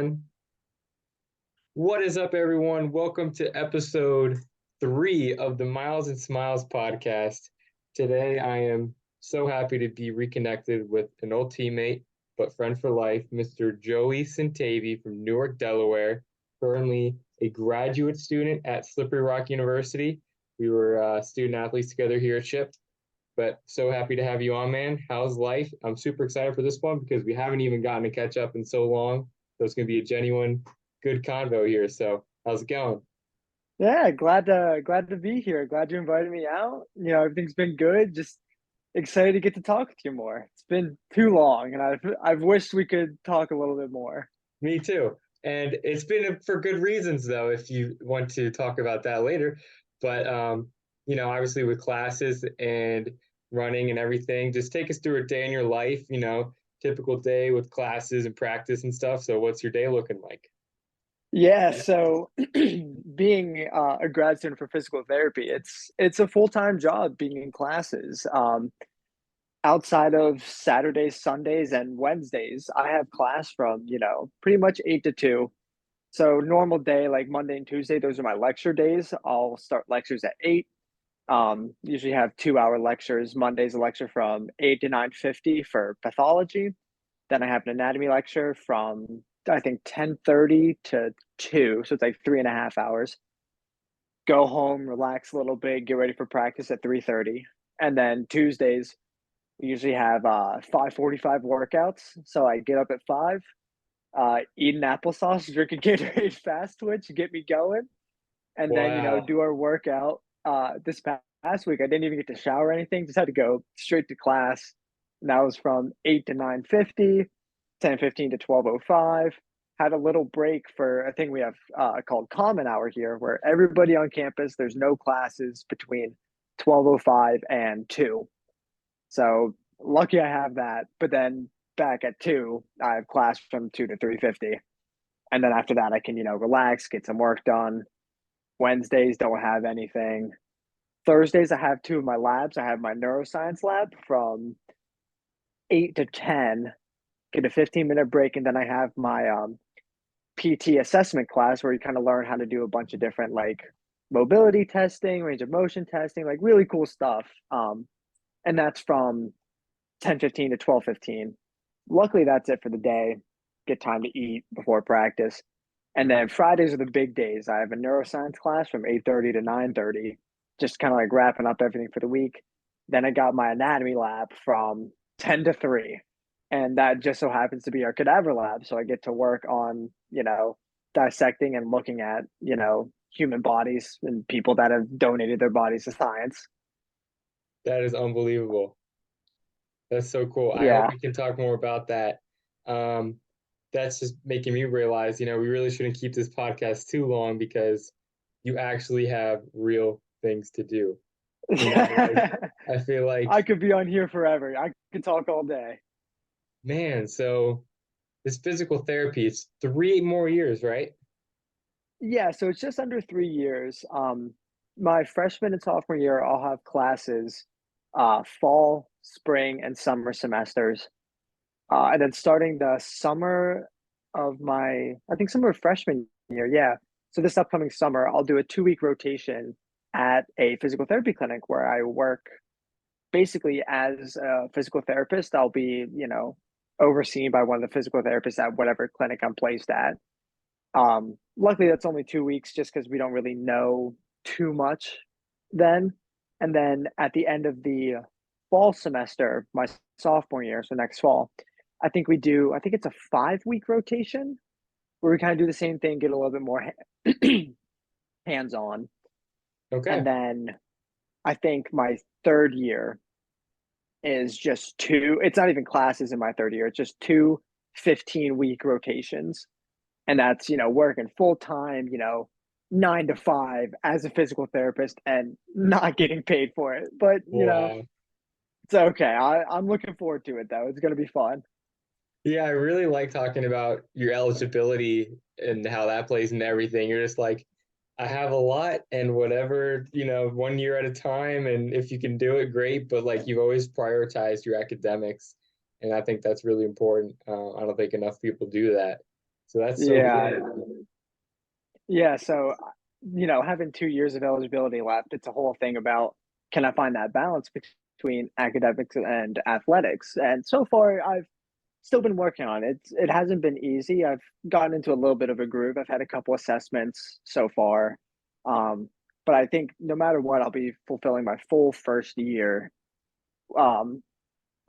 on. What is up, everyone? Welcome to episode 3 of the Miles and Smiles podcast. Today, I am so happy to be reconnected with an old teammate, but friend for life, Mr. Joey Cintavey from Newark, Delaware, currently a graduate student at Slippery Rock University. We were student athletes together here at Ship, but so happy to have you on, man. How's life? I'm super excited for this one because we haven't even gotten to catch up in so long. So it's going to be a genuine good convo here. So how's it going? Yeah, glad to be here. Glad you invited me out. Everything's been good. Just excited to get to talk with you more. It's been too long, and I've wished we could talk a little bit more. Me too. And it's been for good reasons, though, if you want to talk about that later. But, obviously with classes and running and everything, just take us through a day in your life, typical day with classes and practice and stuff. So what's your day looking like? Yeah, so being a grad student for physical therapy, it's a full-time job being in classes. Outside of Saturdays, Sundays, and Wednesdays, I have class from, pretty much 8 to 2. So normal day, like Monday and Tuesday, those are my lecture days. I'll start lectures at 8. Usually have 2-hour lectures. Monday's a lecture from 8 to 9:50 for pathology. Then I have an anatomy lecture from I think 10:30 to 2. So it's like 3.5 hours. Go home, relax a little bit, get ready for practice at 3:30. And then Tuesdays, we usually have 5:45 workouts. So I get up at 5, eat an applesauce, drink a Gatorade fast twitch, get me going, and then Wow. do our workout. This past week, I didn't even get to shower or anything; just had to go straight to class. And that was from 8 to 9:50, 10:15 to 12:05. Had a little break for a thing we have called Common Hour here, where everybody on campus, there's no classes between 12:05 and 2. So lucky I have that. But then back at 2, I have class from 2 to 3:50. And then after that, I can, relax, get some work done. Wednesdays don't have anything. Thursdays, I have 2 of my labs. I have my neuroscience lab from 8 to 10, get a 15-minute break, and then I have my PT assessment class where you kind of learn how to do a bunch of different like mobility testing, range of motion testing, like really cool stuff. And that's from 10:15 to 12:15. Luckily, that's it for the day. Get time to eat before practice. And then Fridays are the big days. I have a neuroscience class from 8:30 to 9:30, just kind of like wrapping up everything for the week. Then I got my anatomy lab from 10 to 3. And that just so happens to be our cadaver lab. So I get to work on, dissecting and looking at, human bodies and people that have donated their bodies to science. That is unbelievable. That's so cool. I hope Yeah. we can talk more about that. Um, that's just making me realize, we really shouldn't keep this podcast too long because you actually have real things to do. Like, I feel like, I could be on here forever. I could talk all day. man, so this physical therapy, it's 3 more years, right? Yeah, so it's just under 3 years. My freshman and sophomore year, I'll have classes, fall, spring, and summer semesters. And then starting the summer of I think summer of freshman year, yeah. So this upcoming summer, I'll do a 2-week rotation at a physical therapy clinic where I work basically as a physical therapist. I'll be, overseen by one of the physical therapists at whatever clinic I'm placed at. Luckily, that's only 2 weeks just because we don't really know too much then. And then at the end of the fall semester, my sophomore year, so next fall, I think it's a 5-week rotation where we kind of do the same thing, get a little bit more hands on. And Okay. then I think my third year is just it's not even classes in my third year, it's just two 15-week rotations. And that's, working full time, 9 to 5 as a physical therapist and not getting paid for it. But, Wow. it's okay. I'm looking forward to it though. It's going to be fun. Yeah, I really like talking about your eligibility and how that plays into everything. You're just like, I have a lot and whatever, 1 year at a time. And if you can do it, great. But like you've always prioritized your academics. And I think that's really important. I don't think enough people do that. So that's so Yeah. good. Yeah. So, having 2 years of eligibility left, it's a whole thing about can I find that balance between academics and athletics? And so far, I've still been working on it. It hasn't been easy. I've gotten into a little bit of a groove. I've had a couple assessments so far. Um, but I think no matter what, I'll be fulfilling my full first year um,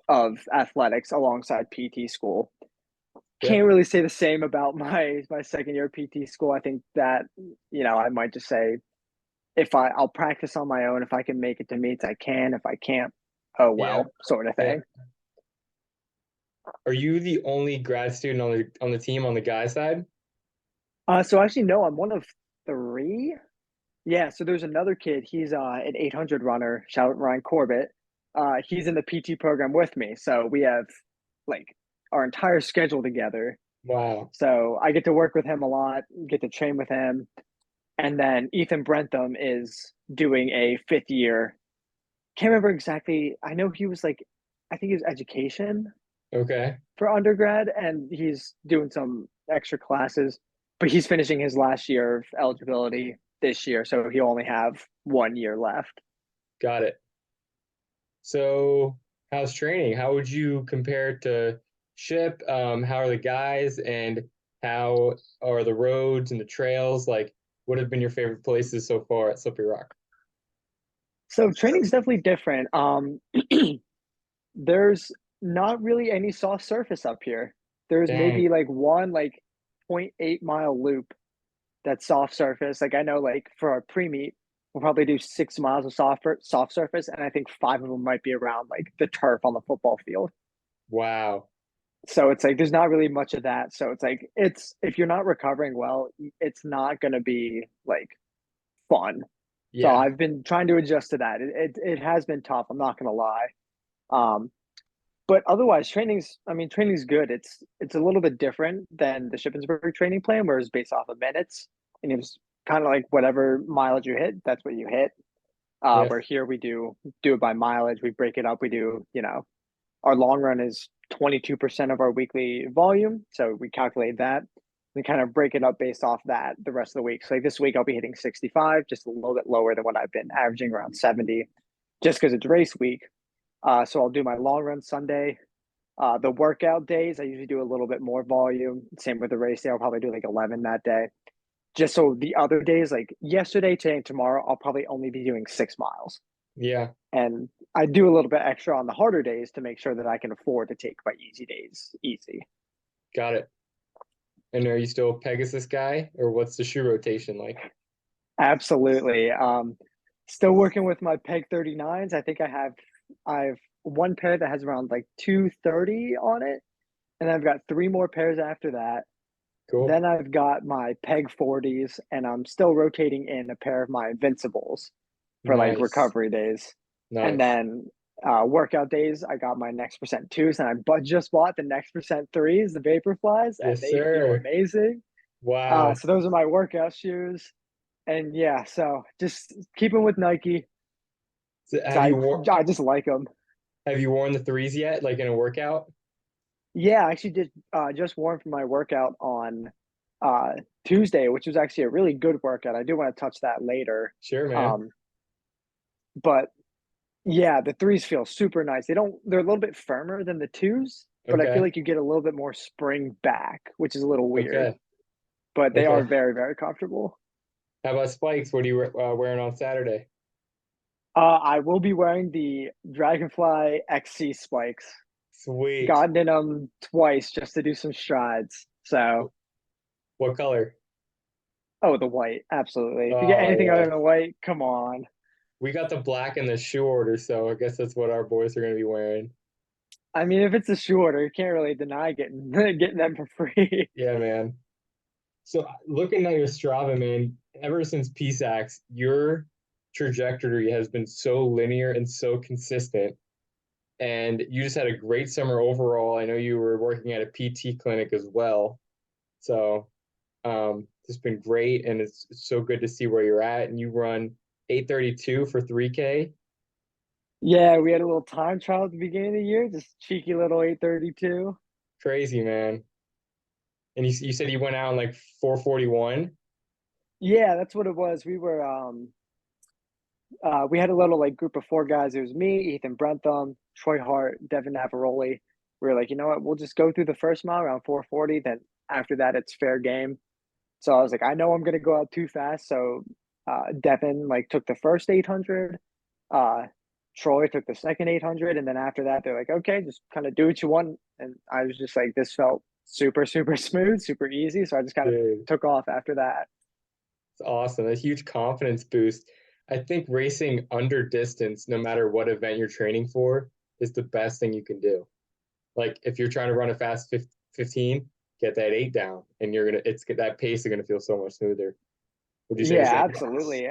of athletics alongside PT school. Can't Yep. really say the same about my second year PT school. I think that I might just say if I'll practice on my own. If I can make it to meets, I can. If I can't, oh Yeah. well, sort of Yeah. thing. Are you the only grad student on the team on the guy side? So actually, no, I'm one of three. Yeah, so there's another kid. He's an 800 runner. Shout out Ryan Corbett. He's in the PT program with me, so we have like our entire schedule together. Wow. So I get to work with him a lot, get to train with him, and then Ethan Brentham is doing a fifth year. Can't remember exactly. I know he was like, I think he was education Okay. for undergrad, and he's doing some extra classes, but he's finishing his last year of eligibility this year, so he'll only have 1 year left. Got it. So how's training? How would you compare it to Ship? How are the guys and how are the roads and the trails? Like, what have been your favorite places so far at Slippery Rock? So training's definitely different. There's not really any soft surface up here. There's Dang. maybe like one like 0.8 mile loop that's soft surface. Like I know like for our pre-meet, we'll probably do 6 miles of soft surface, and I think five of them might be around like the turf on the football field. Wow. So it's like there's not really much of that. So it's like it's if you're not recovering well, it's not gonna be like fun. So Yeah. I've been trying to adjust to that. It has been tough. I'm not gonna lie. Um, but otherwise, training's good. It's a little bit different than the Shippensburg training plan, where it's based off of minutes, and it's kind of like whatever mileage you hit, that's what you hit. Yeah. Where here we do it by mileage. We break it up. We do, our long run is 22% of our weekly volume, so we calculate that. We kind of break it up based off that the rest of the week. So like this week, I'll be hitting 65, just a little bit lower than what I've been averaging around 70, just because it's race week. So I'll do my long run Sunday. The workout days, I usually do a little bit more volume. Same with the race day, I'll probably do like 11 that day. Just so the other days, like yesterday, today, and tomorrow, I'll probably only be doing 6 miles. Yeah. And I do a little bit extra on the harder days to make sure that I can afford to take my easy days easy. Got it. And are you still a Pegasus guy or what's the shoe rotation like? Absolutely. Still working with my Peg 39s. I think I've one pair that has around like 230 on it, and I've got three more pairs after that. Cool. Then I've got my Peg 40s, and I'm still rotating in a pair of my Invincibles for like Nice. recovery days. And Nice. then workout days, I got my Next Percent 2s, and just bought the Next Percent 3s, the Vaporflies, and Yes, they feel sir. amazing. Wow. So those are my workout shoes. And yeah, so just keeping with Nike. So So I just like them. have you worn the threes yet, like in a workout? Yeah, I actually did just warm for my workout on uh, Tuesday, which was actually a really good workout. I do want to touch that later. Sure, man. Um, but yeah, the threes feel super nice. They're a little bit firmer than the twos, but I feel Okay. like you get a little bit more spring back, which is a little weird. Okay. But they are Okay. very, very comfortable. How about spikes? What are you wearing on Saturday? I will be wearing the Dragonfly XC spikes. Sweet. Gotten in them twice just to do some strides. So, What color? oh, the white, absolutely. If you get Oh, anything other yeah. than the white, come on. We got the black in the shoe order, so I guess that's what our boys are going to be wearing. I mean, if it's a shorter, you can't really deny getting getting them for free. Yeah, man. So looking at your Strava, man, ever since PSAX, your trajectory has been so linear and so consistent. And you just had a great summer overall. I know you were working at a PT clinic as well. So it's been great, and it's so good to see where you're at. And you run 8:32 for 3K. Yeah, we had a little time trial at the beginning of the year, just cheeky little 832. Crazy, man. And you said you went out in like 4:41. Yeah, that's what it was. We had a little like group of four guys. It was me, Ethan Brentham, Troy Hart, Devin Navaroli. We were like, you know what? We'll just go through the first mile around 4:40. Then after that, it's fair game. So I was like, I know I'm gonna go out too fast. So Devin like took the first 800. Uh, Troy took the second 800, and then after that, they're like, okay, just kind of do what you want. And I was just like, this felt super, super smooth, super easy. So I just kind of Dude, took off after that. it's awesome. A huge confidence boost. I think racing under distance, no matter what event you're training for, is the best thing you can do. Like if you're trying to run a fast 15, get that 8 down, and it's that pace is gonna feel so much smoother. Would you say the Yeah, same? absolutely.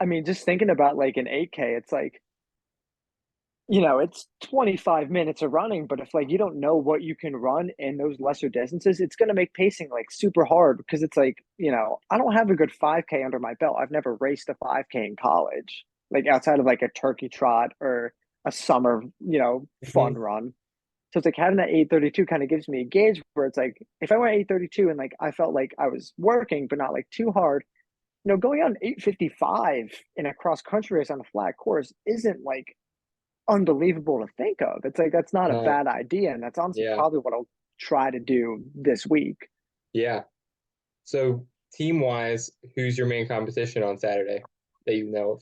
I mean, just thinking about like an 8K, it's like, it's 25 minutes of running, but if like you don't know what you can run in those lesser distances, it's going to make pacing like super hard because it's like, I don't have a good 5K under my belt. I've never raced a 5K in college, like outside of like a turkey trot or a summer, fun Mhm. run. So it's like having that 8:32 kind of gives me a gauge where it's like if I went 8:32 and like I felt like I was working but not like too hard, going on 8:55 in a cross country race on a flat course isn't like unbelievable to think of. It's like that's not a No, bad idea, and that's honestly yeah, probably what I'll try to do this week. yeah. So team wise, who's your main competition on Saturday that you know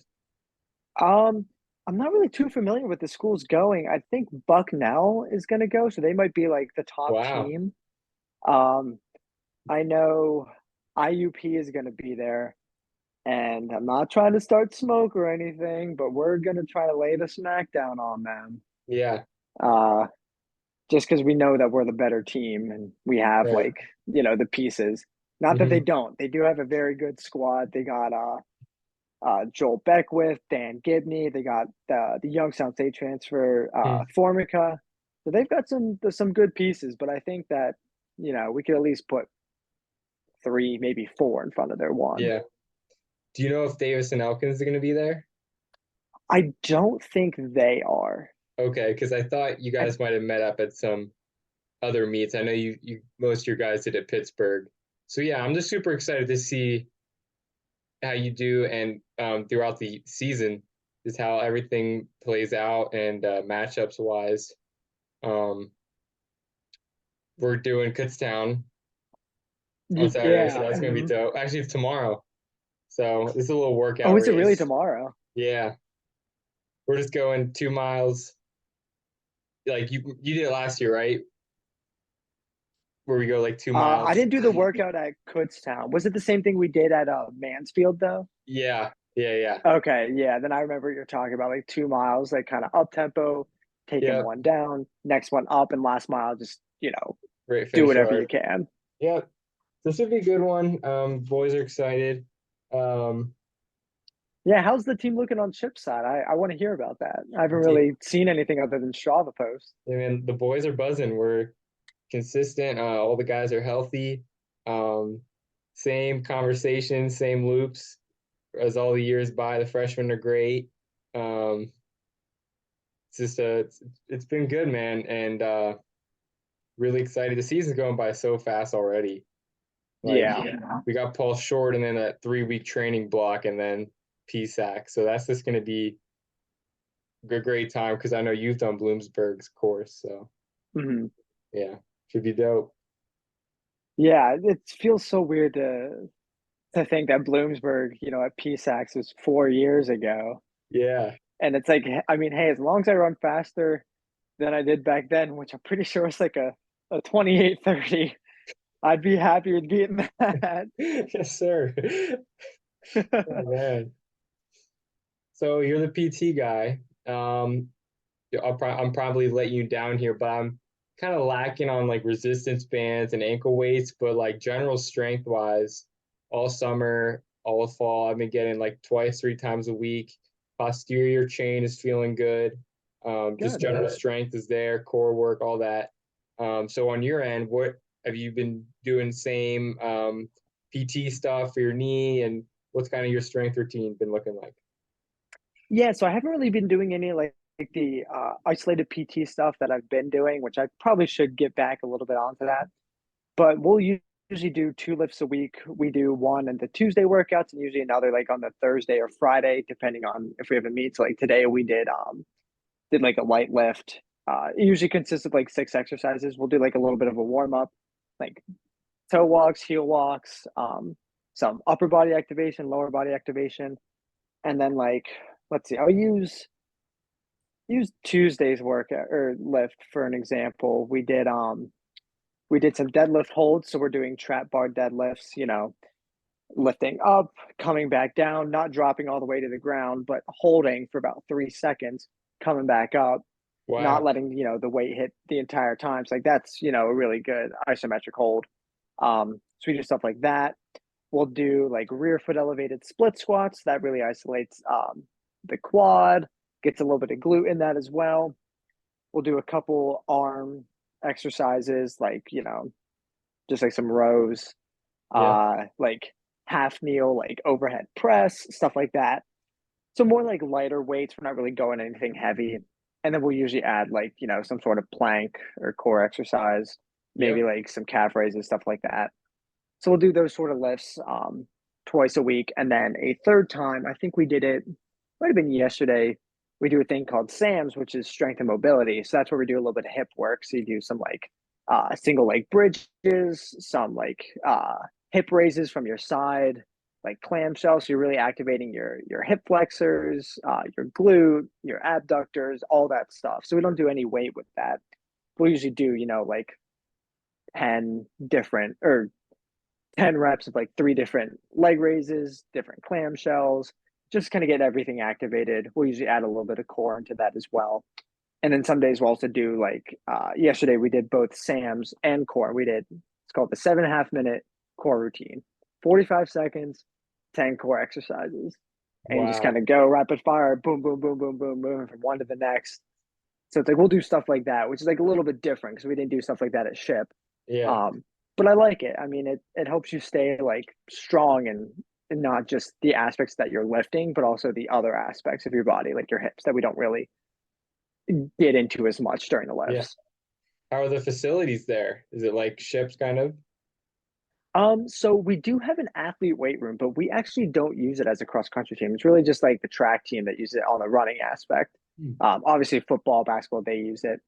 of? Um, I'm not really too familiar with the schools going. I think Bucknell is going to go, so they might be like the top Wow. team. Um, I know IUP is going to be there, and I'm not trying to start smoke or anything, but we're going to try to lay the smackdown on them. Yeah. Uh, just because we know that we're the better team and we have Right. like the pieces. Not that they Hmm. don't. They do have a very good squad. They got Joel Beckwith, Dan Gibney. They got the Youngstown State transfer Formica. So they've got some good pieces. But I think that we could at least put three, maybe four in front of their one. Yeah. Do you know if Davis and Elkins are going to be there? I don't think they are. Okay, because I thought you I, guys might have met up at some other meets. I know you most of your guys did at Pittsburgh. So yeah, I'm just super excited to see how you do and throughout the season is how everything plays out and matchups wise. Um, we're doing Kutztown on Saturday, so yeah. that's gonna be Mhm. dope. Actually, it's tomorrow, so it's a little Oh, workout is it really race. tomorrow? Yeah, we're just going 2 miles. Like you did it last year, right? Where we go like two I miles. didn't do the workout at Kutztown. Was it the same thing we did at Mansfield though? Yeah, yeah, yeah, Okay, yeah. Then I remember you're talking about like 2 miles, like kind of up tempo, taking yep. one down, next one up, and last mile just Great do finish whatever you hard. can. Yep. This should be a good one. Boys are excited. Um, Yeah, how's the team looking on Chip's side? I want to hear about that. I haven't te- really seen anything other than Strava posts. I mean, the boys are buzzing. We're consistent. All the guys are healthy. Um, same conversation, same loops as all the years by. The freshmen are great. Um, it's just it's been good, man, and really excited. The season's going by so fast already. Like Yeah. we got Paul Short and then a 3 week training block and then PSAC. So that's just going to be a great time because I know you've done Bloomsburg's course. So Mhm. yeah, should be dope. Yeah, it feels so weird to think that Bloomsburg, at PSAX was 4 years ago. Yeah, And it's like, I mean, hey, as long as I run faster than I did back then, which I'm pretty sure was like a 28:30, I'd be happy with beating that. yes, sir. Oh man. So you're the PT guy. I'm probably letting you down here, but I'm kind of lacking on like resistance bands and ankle weights, but like general strength wise, all summer, all fall, I've been getting like twice, 3 times a week. Posterior chain is feeling good. Just Good. general strength is there, core work, all that. So on your end, what have you been doing? Same PT stuff for your knee, and what's kind of your strength routine been looking like? Yeah, so I haven't really been doing any like the isolated PT stuff that I've been doing, which I probably should get back a little bit onto that. But usually do two lifts a week. We do one on the Tuesday workouts and usually another like on the Thursday or Friday, depending on if we have a meet. So like today we did like a light lift. It usually consists of like 6 exercises. We'll do like a little bit of a warm up, like toe walks, heel walks, some upper body activation, lower body activation, and then like let's see, I'll use Tuesday's workout or lift for an example. We did some deadlift holds, so we're doing trap bar deadlifts, lifting up, coming back down, not dropping all the way to the ground, but holding for about 3 seconds, coming back up, not Wow. letting, the weight hit the entire time. So like that's, a really good isometric hold. So we do stuff like that. We'll do like rear foot elevated split squats. That really isolates the quad, gets a little bit of glute in that as well. We'll do a couple arm exercises, like, just like some rows, Yeah. like half kneel, like overhead press, stuff like that. So more like lighter weights. We're not really going anything heavy. And then we'll usually add like, some sort of plank or core exercise, maybe Yep. like some calf raises, stuff like that. So we'll do those sort of lifts twice a week. And then a third time, I think we did it, might have been yesterday. We do a thing called SAMS, which is strength and mobility. So that's where we do a little bit of hip work. So you do some like single leg bridges, some like hip raises from your side, like clamshell. So you're really activating your hip flexors, your glute, your abductors, all that stuff. So we don't do any weight with that. We'll usually do, like 10 different or 10 reps of like 3 different leg raises, different clamshells, just kind of get everything activated. We'll usually add a little bit of core into that as well. And then some days we'll also do like yesterday we did both SAMs and core. It's called the 7.5 minute core routine, 45 seconds, 10 core exercises. And you just kind Wow. of go rapid fire, boom, boom, boom, boom, boom, boom, from one to the next. So it's like we'll do stuff like that, which is like a little bit different because we didn't do stuff like that at Ship. Yeah. Um, but I like it. I mean, it helps you stay like strong and not just the aspects that you're lifting, but also the other aspects of your body, like your hips, that we don't really get into as much during the Yeah. lifts. How are the facilities there? Is it like ships kind of? So we do have an athlete weight room, but we actually don't use it as a cross country team. It's really just like the track team that uses it on the running aspect. Hmm. Obviously, football, basketball, they use it.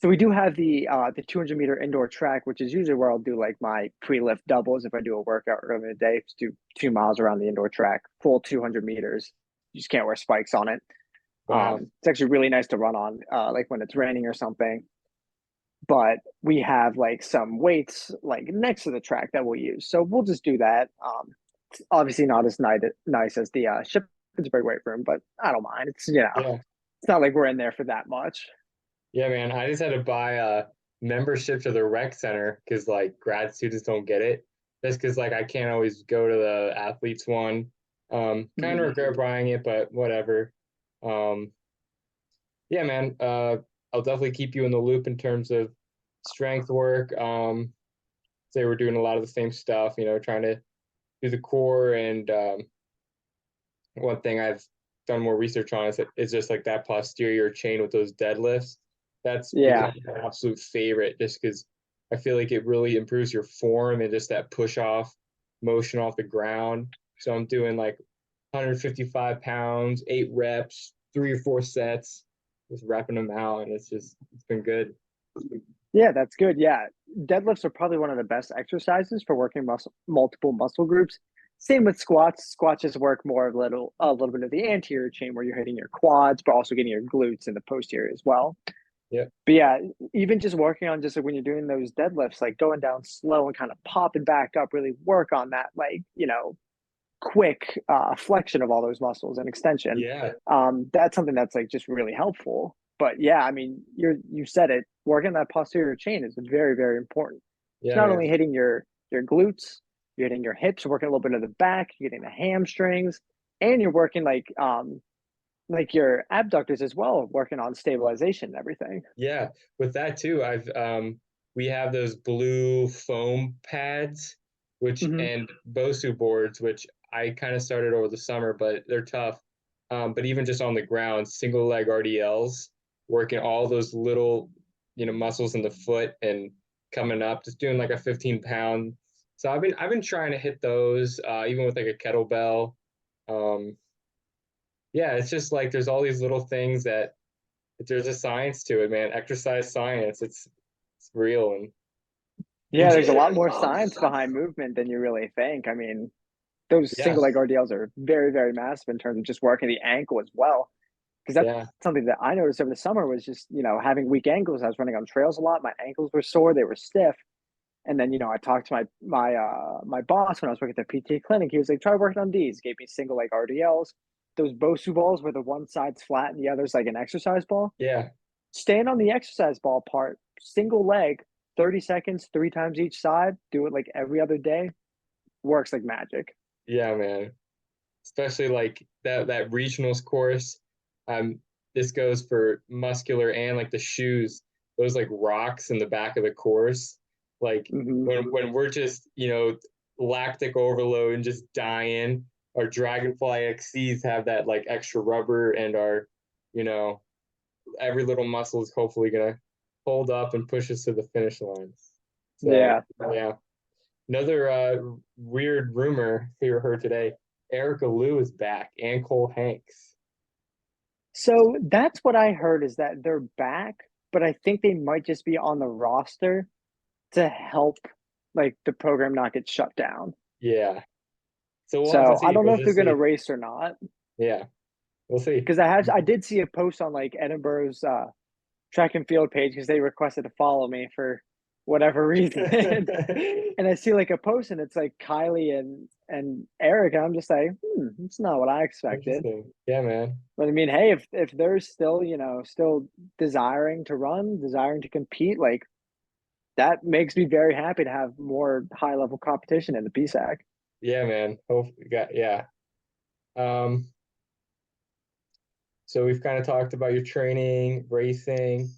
So we do have the 200-meter indoor track, which is usually where I'll do like my pre-lift doubles if I do a workout early in the day. Just do 2 miles around the indoor track, full 200 meters. You just can't wear spikes on it. Wow. It's actually really nice to run on, like when it's raining or something. But we have like some weights like next to the track that we'll use. So we'll just do that. It's obviously not as nice as the Shippensburg weight room, but I don't mind. Yeah. It's not like we're in there for that much. Yeah, man. I just had to buy a membership to the rec center because like grad students don't get it. Just because like I can't always go to the athletes one. Kind of Mhm. regret buying it, but whatever. Um, yeah, man. I'll definitely keep you in the loop in terms of strength work. Say we're doing a lot of the same stuff, trying to do the core. And one thing I've done more research on is just like that posterior chain with those deadlifts. That's Yeah. become my absolute favorite just because I feel like it really improves your form and just that push off motion off the ground. So I'm doing like 155 pounds, 8 reps, 3 or 4 sets, just wrapping them out. And it's been good. Yeah, that's good. Yeah. Deadlifts are probably one of the best exercises for working multiple muscle groups. Same with squats. Squats just work more a little bit of the anterior chain where you're hitting your quads, but also getting your glutes and the posterior as well. Yeah. But yeah, even just working on just like when you're doing those deadlifts, like going down slow and kind of popping back up, really work on that, like, quick flexion of all those muscles and extension. Yeah. That's something that's like just really helpful. But yeah, I mean, you said it. Working that posterior chain is very, very important. It's Yeah, not man. only hitting your glutes, you're hitting your hips, working a little bit of the back, you're getting the hamstrings, and you're working like your abductors as well, working on stabilization and everything. Yeah, with that too, I've we have those blue foam pads, which Hmm. and Bosu boards, which I kind of started over the summer, but they're tough. But even just on the ground, single leg RDLs, working all those little, muscles in the foot and coming up, just doing like a 15 pound. So I've been trying to hit those, even with like a kettlebell. Um, yeah, it's just like there's all these little things that there's a science to it, man. Exercise science. It's real and Yeah, there's a just lot more science behind movement than you really think. I mean, those yeah, single leg RDLs are very, very massive in terms of just working the ankle as well. Because that's yeah, something that I noticed over the summer was just, having weak ankles. I was running on trails a lot. My ankles were sore, they were stiff. And then, I talked to my boss when I was working at the PT clinic. He was like, try working on these. Gave me single leg RDLs. Those Bosu balls where the one side's flat and the other's like an exercise ball. yeah, Stand on the exercise ball part, single leg, 30 seconds, three times each side. Do it like every other day. Works like magic. yeah, man. Especially like that regionals course. Um, this goes for muscular and like the shoes, those like rocks in the back of the course. Like Hmm. when we're just, lactic overload and just dying, our Dragonfly XCs have that like extra rubber and our, you know, every little muscle is hopefully gonna hold up and push us to the finish line. So Yeah. yeah. Another weird rumor you heard today. Erica Liu is back and Cole Hanks. So that's what I heard is that they're back, but I think they might just be on the roster to help like the program not get shut down. Yeah. So we'll have to So I see. don't know We'll if they're just gonna see. race or not. Yeah, we'll see. Because I did see a post on like Edinburgh's track and field page because they requested to follow me for whatever reason. And I see like a post and it's like Kylie and Eric, and I'm just like, it's not what I expected. Interesting. Yeah, man. But I mean, hey, if they're still, still desiring to run, desiring to compete, like that makes me very happy to have more high level competition in the PSAC. Yeah, man. Hopefully, yeah. Um, so we've kind of talked about your training, racing.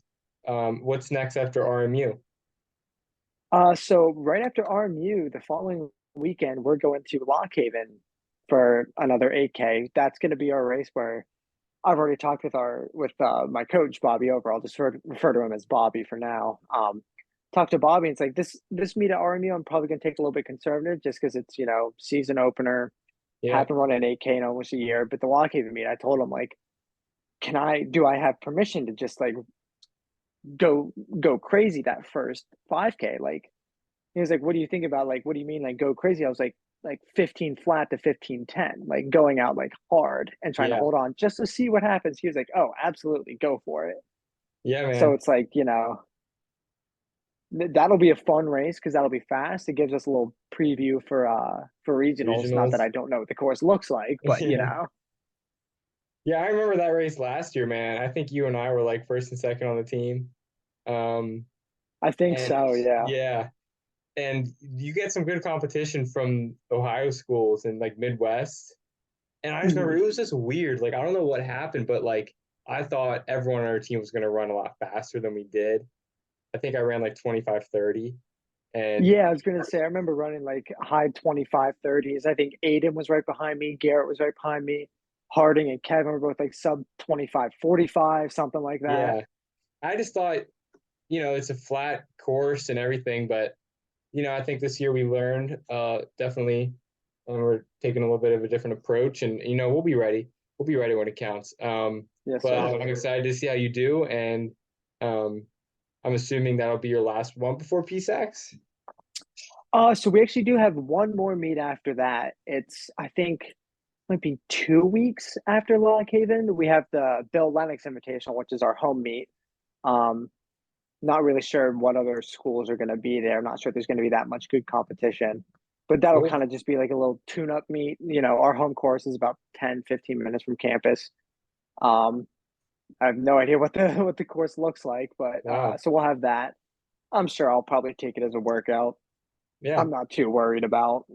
What's next after RMU? So right after RMU, the following weekend, we're going to Lock Haven for another 8K. That's going to be our race where I've already talked with my coach Bobby Over. I'll just refer to him as Bobby for now. Talked to Bobby, and it's like this meet at RMU. I'm probably going to take a little bit conservative just because it's season opener. Yeah, Haven't run an 8K in almost a year, but the Lock Haven meet, I told him like, do I have permission to just like go crazy that first 5K? Like he was like, what do you think about like what do you mean like go crazy? I was like 15 flat to 15-10, like going out like hard and trying to yeah, hold on just to see what happens. He was like, oh, absolutely, go for it. yeah, So man. it's like, that'll be a fun race because that'll be fast. It gives us a little preview for regionals. Not that Regionals. I don't know what the course looks like, but Yeah. Yeah, I remember that race last year, man. I think you and I were like first and second on the team. Um, I think and so, yeah. yeah, and you get some good competition from Ohio schools and like Midwest. And I just remember Mhm. it was just weird. Like I don't know what happened, but like I thought everyone on our team was going to run a lot faster than we did. I think I ran like 25:30, and Yeah, I was gonna say I remember running like high 25 30s. I think Aiden was right behind me, Garrett was right behind me, Harding and Kevin were both like sub 25 45, something like that. yeah, I just thought, it's a flat course and everything, but I think this year we learned definitely, and we're taking a little bit of a different approach, and we'll be ready. We'll be ready when it counts. Yes, But sir. I'm excited to see how you do, and um, I'm assuming that'll be your last one before PSAX. So we actually do have one more meet after that. It's I think might be 2 weeks after Lock Haven. We have the Bill Lennox Invitational, which is our home meet. Um, Not really sure what other schools are going to be there. I'm not sure if there's going to be that much good competition, but that'll Cool. kind of just be like a little tune up meet. Our home course is about 10-15 minutes from campus. Um, I have no idea what the what the course looks like, but Wow. so we'll have that. I'm sure I'll probably take it as a workout. Yeah. I'm not too worried about,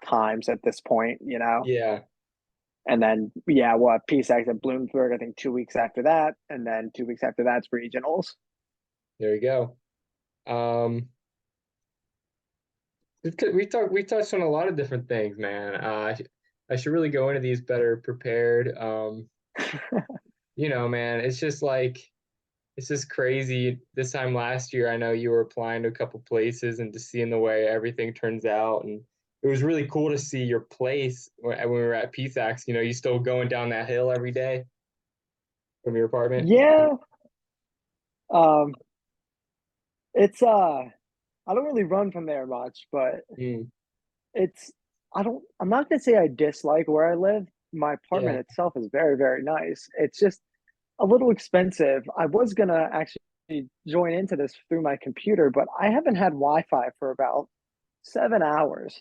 times at this point, Yeah. And then, yeah, we'll have PSACs at Bloomsburg, I think 2 weeks after that. And then 2 weeks after that's regionals. There you go. Um, we touched on a lot of different things, man. I should really go into these better prepared. Man, it's just like it's just crazy. This time last year, I know you were applying to a couple places and just seeing the way everything turns out. And it was really cool to see your place when we were at PSAX. You still going down that hill every day from your apartment. Yeah, um, it's I don't really run from there much, but Mm, it's I'm not gonna say I dislike where I live. My yeah. apartment itself is very, very nice. It's just a little expensive. I was gonna actually join into this through my computer, but I haven't had Wi-Fi for about 7 hours.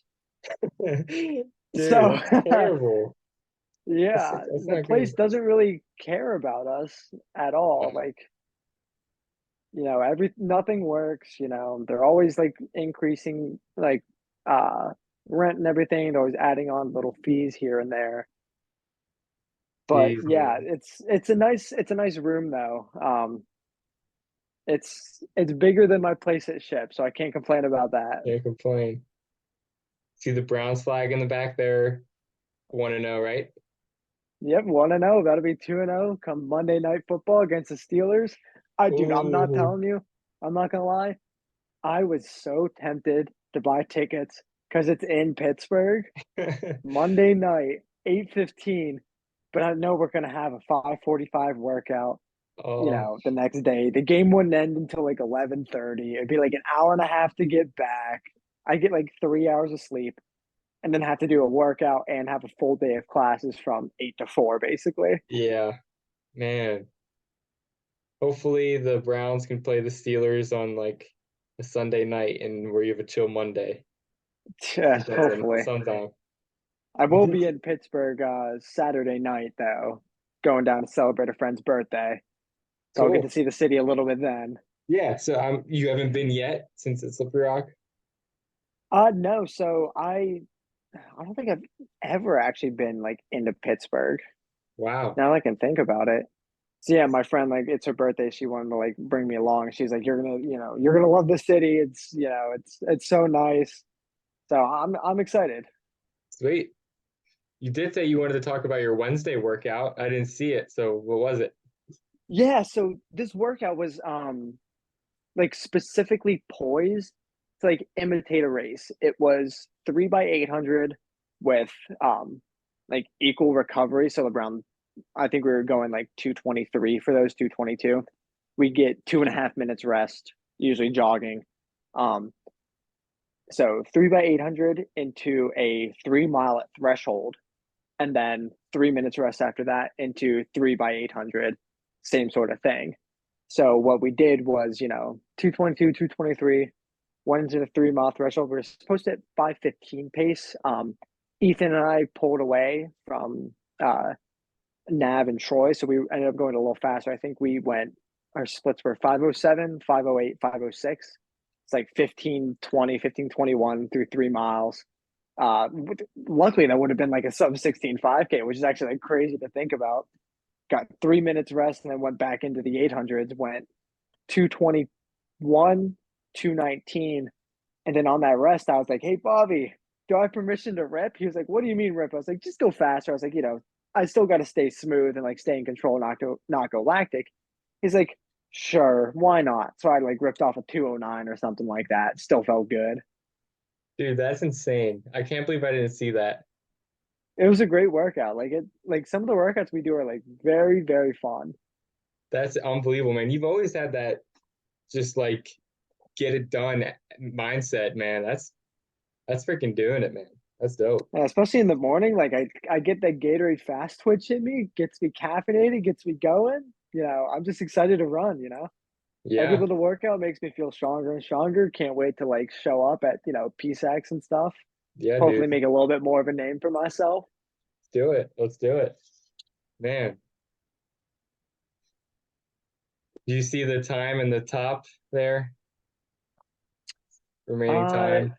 Dude, So that's terrible. yeah, That's the not good. place doesn't really care about us at all. Wow. Like, nothing works, they're always like increasing like uh rent and everything. They're always adding on little fees here and there. But Jeez, yeah, man. it's a nice room though. It's bigger than my place at Ship, so I can't complain about that. Can't complain. See the Browns flag in the back there. 1-0, right? Yep, 1-0. That'll be 2-0 come Monday Night Football against the Steelers. Dude, I'm not Oh, telling you, I'm not gonna lie. I was so tempted to buy tickets because it's in Pittsburgh Monday night, 8:15. But I know we're gonna have a 5:45 workout, oh, the next day. The game wouldn't end until like 11:30. It'd be like an hour and a half to get back. I get like 3 hours of sleep and then have to do a workout and have a full day of classes from 8 to 4, basically. yeah, man. Hopefully the Browns can play the Steelers on like a Sunday night and where you have a chill Monday. Yeah, Think that's hopefully. sometime. I You will did, be in Pittsburgh Saturday night though, going down to celebrate a friend's birthday. So I'll get to cool. see the city a little bit then. Yeah, so you haven't been yet since it's Slippery Rock? No, so I don't think I've ever actually been like into Pittsburgh. Wow. Now that I can think about it. So yeah, my friend, like, it's her birthday. She wanted to like bring me along. She's like, you're gonna love the city. It's so nice. So I'm excited. Sweet. You did say you wanted to talk about your Wednesday workout. I didn't see it. So what was it? Yeah, so this workout was like specifically poised to like imitate a race. It was 3 by 800 with like equal recovery. So around, I think we were going like 223 for those 222. We get 2.5 minutes rest, usually jogging. Um, so 3 by 800 into a 3 mile at threshold, and then 3 minutes rest after that into 3 by 800, same sort of thing. So what we did was, 222, 223, went into the 3 mile threshold. We were supposed to hit 5:15 pace. Ethan and I pulled away from Nav and Troy, so we ended up going a little faster. I think our splits were 5:07, 5:08, 5:06. It's like 15:20, 15:21 through 3 miles. Luckily, that would have been like a sub 16 5K, which is actually like crazy to think about. Got 3 minutes rest and then went back into the 800s, went 221, 219. And then on that rest, I was like, hey, Bobby, do I have permission to rip? He was like, what do you mean rip? I was like, just go faster. I was like, I still got to stay smooth and like stay in control, not go lactic. He's like, sure, why not? So I like ripped off a 209 or something like that. Still felt good. Dude, that's insane. I can't believe I didn't see that. It was a great workout. Like some of the workouts we do are like very, very fun. That's unbelievable, man. You've always had that just like get it done mindset, man. That's freaking doing it, man. That's dope. Yeah, especially in the morning, like I get that Gatorade fast twitch in me, gets me caffeinated, gets me going. I'm just excited to run, Every Yeah. little workout makes me feel stronger and stronger. Can't wait to like show up at, PSAX and stuff. Yeah, Hopefully dude. make a little bit more of a name for myself. Let's do it. Let's do it. Man, do you see the time in the top there? Remaining Uh time.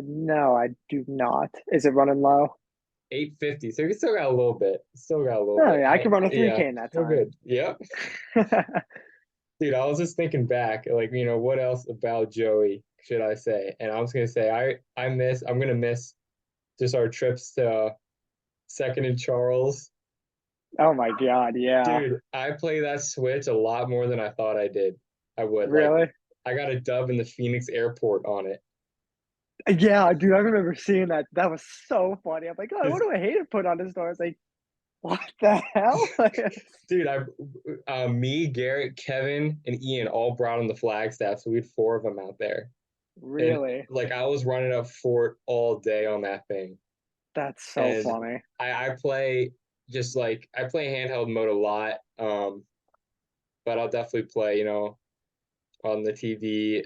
no, I do not. Is it running low? 8:50. So we still got a little bit. Still got a little Oh bit. yeah, I can run a Yeah, 3K in that still time. good. Yep. Dude, I was just thinking back, like, what else about Joey should I say? And I was gonna say I'm gonna miss just our trips to Second and Charles. Oh my God, yeah. Dude, I play that Switch a lot more than I thought I did. I would. Like, Really? I got a dub in the Phoenix airport on it. Yeah, dude, I remember seeing that. That was so funny. I'm like, oh, what 'Cause, do I hate to put on the store? It's like, what the hell? dude, me, Garrett, Kevin, and Ian all brought on the flag staff, so we had four of them out there. And Really? like I was running up fort all day on that thing. That's so And funny. I play just like I play handheld mode a lot. But I'll definitely play, on the TV.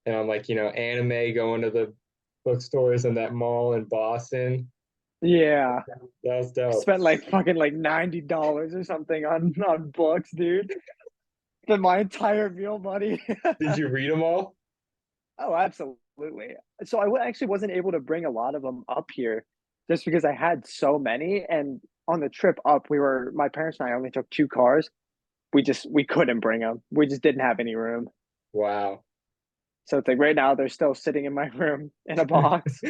And I'm like, anime going to the bookstores in that mall in Boston. Yeah. That was dope. Spent like fucking like $90 or something on books, dude. Spent my entire meal money. Did you read them all? Oh, absolutely. So actually wasn't able to bring a lot of them up here just because I had so many. And on the trip up, my parents and I only took two cars. We couldn't bring them. We just didn't have any room. Wow. So it's like right now they're still sitting in my room in a box.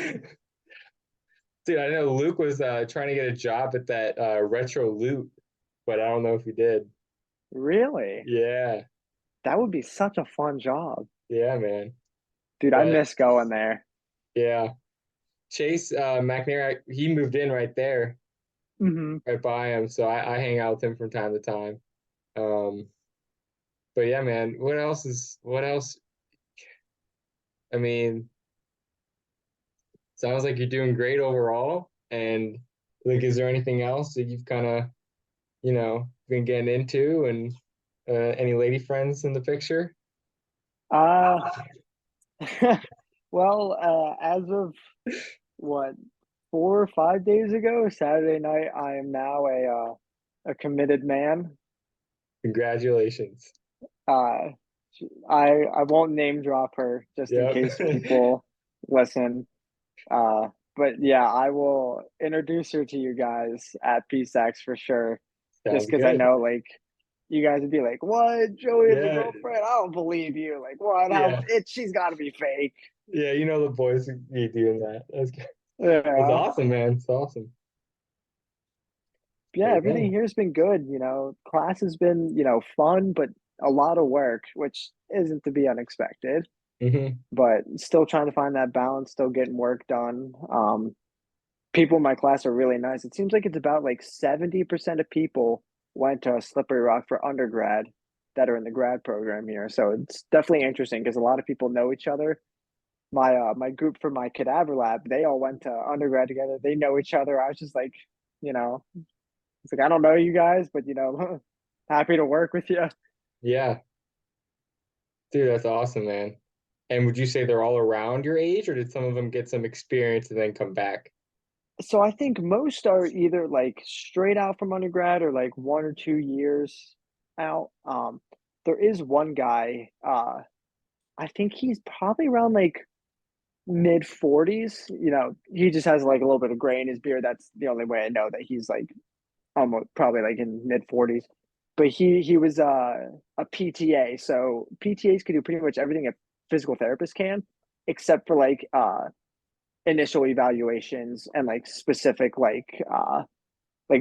Dude, I know Luke was trying to get a job at that retro loot, but I don't know if he did. Really? Yeah. That would be such a fun job. Yeah, man. Dude, I But miss going there. yeah. Chase McNair, he moved in right there, Hmm. right by him. So I hang out with him from time to time. Um, but yeah, man, what else? I mean, sounds like you're doing great overall. And like, is there anything else that you've kind of, been getting into and any lady friends in the picture? Uh, well, as of what, 4 or 5 days ago, Saturday night, I am now a committed man. Congratulations. Uh, I won't name drop her just in Yep. case people listen. Uh, but yeah, I will introduce her to you guys at PSAX for sure. Just Sounds because I good. know like you guys would be like, "What? Joey has a Yeah. girlfriend? I don't believe you." Like, what? Yeah. She's got to be fake. Yeah. The boys would be doing that. That's good. That's Yeah. awesome, man. It's awesome. Yeah, But yeah. everything here's been good. Class has been, fun, but a lot of work, which isn't to be unexpected. Hmm. But still trying to find that balance, still getting work done. People in my class are really nice. It seems like it's about like 70% of people went to Slippery Rock for undergrad that are in the grad program here. So it's definitely interesting because a lot of people know each other. My group for my cadaver lab, they all went to undergrad together. They know each other. I was just like, you know, it's like I don't know you guys, but happy to work with you. Yeah. Dude, that's awesome, man. And would you say they're all around your age, or did some of them get some experience and then come back? So I think most are either like straight out from undergrad or like 1 or 2 years out. There is one guy, I think he's probably around like mid 40s. He just has like a little bit of gray in his beard. That's the only way I know that he's like almost probably like in mid 40s. But he was a PTA. So PTAs can do pretty much everything a physical therapist can, except for like initial evaluations and like specific like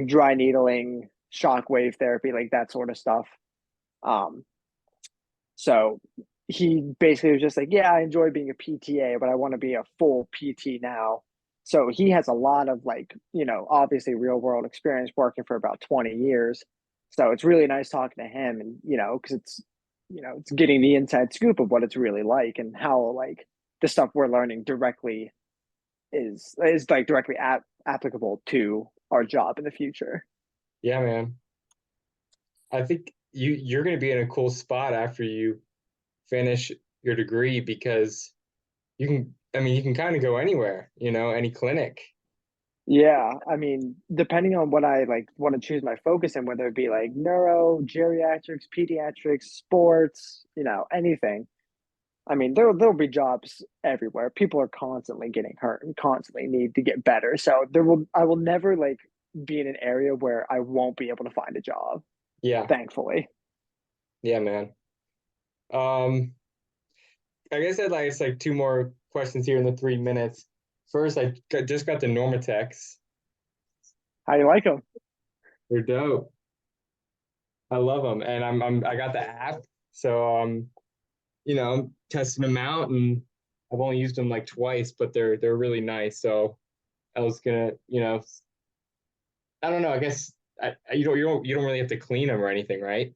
dry needling, shockwave therapy, like that sort of stuff. Um, so he basically was just like, yeah, I enjoy being a PTA, but I want to be a full PT now. So he has a lot of like, obviously real world experience working for about 20 years. So it's really nice talking to him and, because it's getting the inside scoop of what it's really like and how like the stuff we're learning directly is like directly applicable to our job in the future. Yeah, man. I think you're going to be in a cool spot after you finish your degree because you can kind of go anywhere, any clinic. Yeah, I mean, depending on what I like want to choose my focus in, whether it be like neuro, geriatrics, pediatrics, sports, anything. I mean, there'll be jobs everywhere. People are constantly getting hurt and constantly need to get better. So I will never like be in an area where I won't be able to find a job, Yeah. thankfully. Yeah, man. Um, I guess I'd like it's like two more questions here in the 3 minutes. First, just got the Normatex. How you like them? They're dope. I love them, and I got the app, so I'm testing them out, and I've only used them like twice, but they're really nice. So I was gonna, I don't know. I guess you don't really have to clean them or anything, right?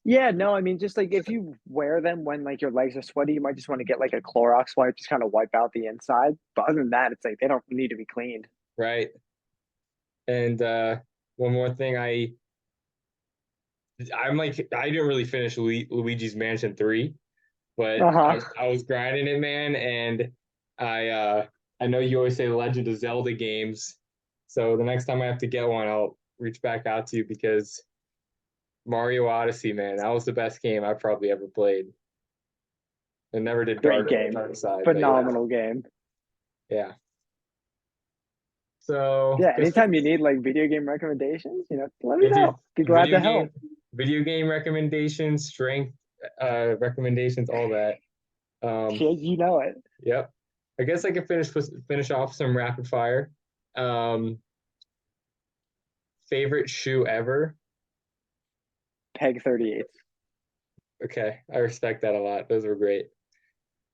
Yeah, no, I mean, just like if you wear them when like your legs are sweaty, you might just want to get like a Clorox wipe, just kind of wipe out the inside. But other than that, it's like they don't need to be cleaned. Right. And one more thing, I'm like I didn't really finish Luigi's Mansion 3, but Uh-huh. I was grinding it, man, and I uh I know you always say Legend of Zelda games, so the next time I have to get one, I'll reach back out to you because Mario Odyssey, man, that was the best game I've probably ever played. I never did Great game. Dark Side, but yeah, Phenomenal game. yeah. So Yeah, guess anytime you need like video game recommendations, let me yeah, dude, know. Be glad video to game help. video game recommendations, strength recommendations, all that. Um, Yeah, you know it. yep. I guess I can finish off some rapid fire. Um, Favorite shoe ever? Peg 38. Okay, I respect that a lot. Those were great.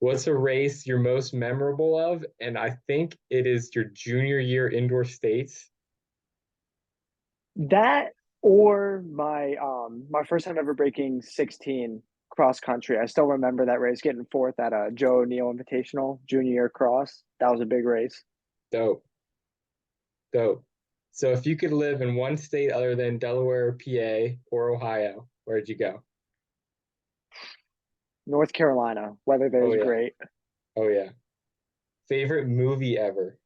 What's a race you're most memorable of? And I think it is your junior year indoor states. That or my first time ever breaking 16 cross country. I still remember that race getting fourth at a Joe O'Neill Invitational junior year cross. That was a big race. Dope, dope. So if you could live in one state other than Delaware, PA, or Ohio, where'd you go? North Carolina, weather there Oh is yeah, great. oh yeah. Favorite movie ever?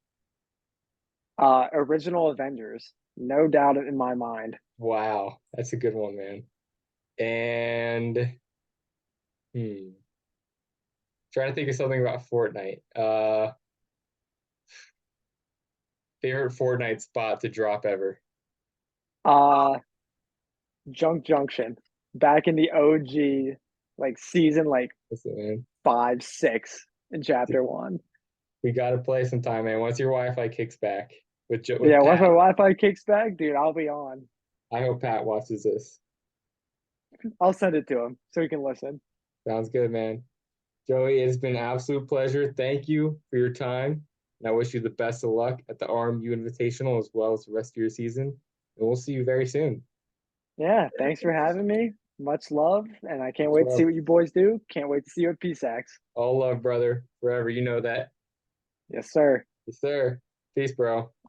Original Avengers, no doubt in my mind. Wow, that's a good one, man. And trying to think of something about Fortnite. Favorite Fortnite spot to drop ever? Uh, Junk Junction, back in the OG, like season like What's it, man? 5, 6 in chapter one. We gotta play sometime, man. Once your Wi-Fi kicks back with Yeah, once my Pat. Wi-Fi kicks back, dude, I'll be on. I hope Pat watches this. I'll send it to him so he can listen. Sounds good, man. Joey, it's been an absolute pleasure. Thank you for your time. And I wish you the best of luck at the RMU Invitational as well as the rest of your season. And we'll see you very soon. Yeah, thanks for having me. Much love, and I can't Much wait to see love. what you boys do. Can't wait to see you at PSAX. All love, brother. Forever. You know that. Yes, sir. Yes, sir. Peace, bro.